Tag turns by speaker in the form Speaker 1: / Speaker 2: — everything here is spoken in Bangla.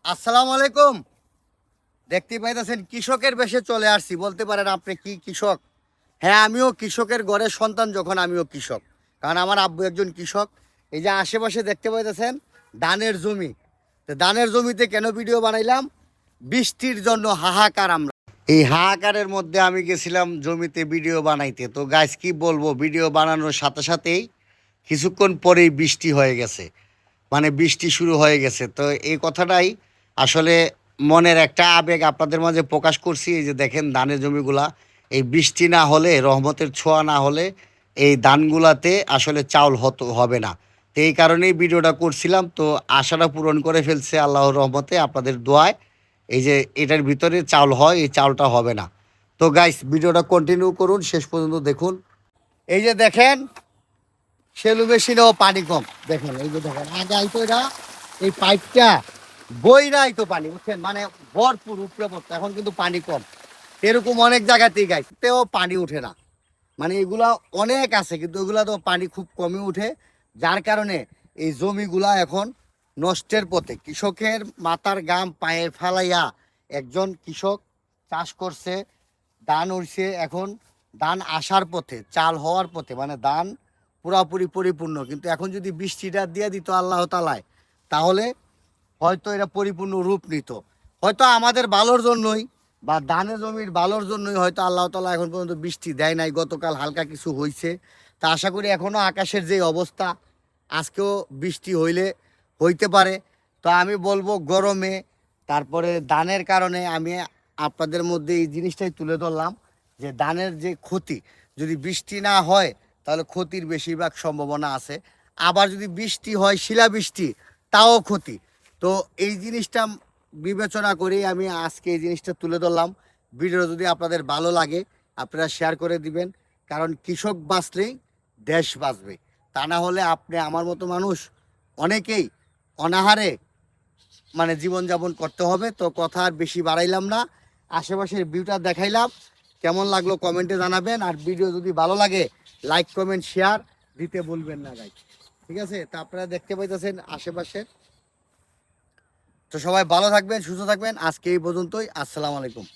Speaker 1: আসসালামু আলাইকুম। দেখতে পাইতেছেন কৃষকের বেশে চলে আসছি। বলতে পারেন আপনি কি কৃষক? হ্যাঁ, আমিও কৃষকের ঘরের সন্তান, যখন আমিও কৃষক, কারণ আমার আব্বু একজন কৃষক। এই যে আশেপাশে দেখতে পাইতেছেন ধানের জমি। তো ধানের জমিতে কেন ভিডিও বানাইলাম? বৃষ্টির জন্য হাহাকার। আমরা এই হাহাকারের মধ্যে আমি গেছিলাম জমিতে ভিডিও বানাইতে। তো গাইস কি বলবো, ভিডিও বানানোর সাথে সাথেই কিছুক্ষণ পরেই বৃষ্টি হয়ে গেছে, মানে বৃষ্টি শুরু হয়ে গেছে। তো এই কথাটাই আসলে মনের একটা আবেগ আপনাদের মাঝে প্রকাশ করছি। এই যে দেখেন ধানের জমিগুলা, এই বৃষ্টি না হলে, রহমতের ছোঁয়া না হলে এই ধানগুলাতে আসলে চাউল হবে না। তো এই কারণেই ভিডিওটা করছিলাম। তো আশাটা পূরণ করে ফেলছে আল্লাহর রহমতে, আপনাদের দোয়ায়। এই যে এটার ভিতরে চাউল হয়, এই চাউলটা হবে না। তো গাইস, ভিডিওটা কন্টিনিউ করুন, শেষ পর্যন্ত দেখুন। এই যে দেখেন সেলু মেশিনেও পানি কম। দেখেন, এই যে দেখেন আগে আইতো এটা, এই পাইপটা বইরা আইতো পানি, বুঝছেন, মানে ভরপুর উপরে পড়তো। এখন কিন্তু পানি কম। এরকম অনেক জায়গাতেই গাইতেও পানি উঠে না। মানে এগুলা অনেক আছে, কিন্তু এগুলা তো পানি খুব কমই উঠে। যার কারণে এই জমিগুলা এখন নষ্টের পথে। কৃষকের মাথার গাম পায়ে ফেলাইয়া একজন কৃষক চাষ করছে, ধান উঠছে, এখন ধান আসার পথে, চাল হওয়ার পথে, মানে ধান পুরাপুরি পরিপূর্ণ। কিন্তু এখন যদি বৃষ্টিটা দিয়ে দিত আল্লাহ তালায়, তাহলে হয়তো এটা পরিপূর্ণ রূপ নিত। হয়তো আমাদের ভালোর জন্যই, বা ধানের জমির ভালোর জন্যই হয়তো আল্লাহ তালা এখন পর্যন্ত বৃষ্টি দেয় নাই। গতকাল হালকা কিছু হয়েছে। তা আশা করি এখনও আকাশের যে অবস্থা, আজকেও বৃষ্টি হইতে পারে। তো আমি বলবো গরমে, তারপরে ধানের কারণে আমি আপনাদের মধ্যে এই জিনিসটাই তুলে ধরলাম, যে ধানের যে ক্ষতি, যদি বৃষ্টি না হয় তাহলে ক্ষতির বেশিরভাগ সম্ভাবনা আছে। আবার যদি বৃষ্টি হয়, শিলাবৃষ্টি, তাও ক্ষতি। তো এই জিনিসটা বিবেচনা করেই আমি আজকে এই জিনিসটা তুলে ধরলাম। ভিডিও যদি আপনাদের ভালো লাগে, আপনারা শেয়ার করে দিবেন। কারণ কৃষক বাঁচলেই দেশ বাঁচবে। তা না হলে আপনি আমার মতো মানুষ অনেকেই অনাহারে মানে জীবনযাপন করতে হবে। তো কথা আর বেশি বাড়াইলাম না, আশেপাশের ভিউটা দেখাইলাম। কেমন লাগলো কমেন্টে জানাবেন। আর ভিডিও যদি ভালো লাগে, লাইক কমেন্ট শেয়ার দিতে বলবেন না গাইস। ঠিক আছে? তা আপনারা দেখতে পাইতেছেন আশেপাশে। তো সবাই ভালো থাকবেন, সুস্থ থাকবেন। আজকে এই পর্যন্তই। আসসালামু আলাইকুম।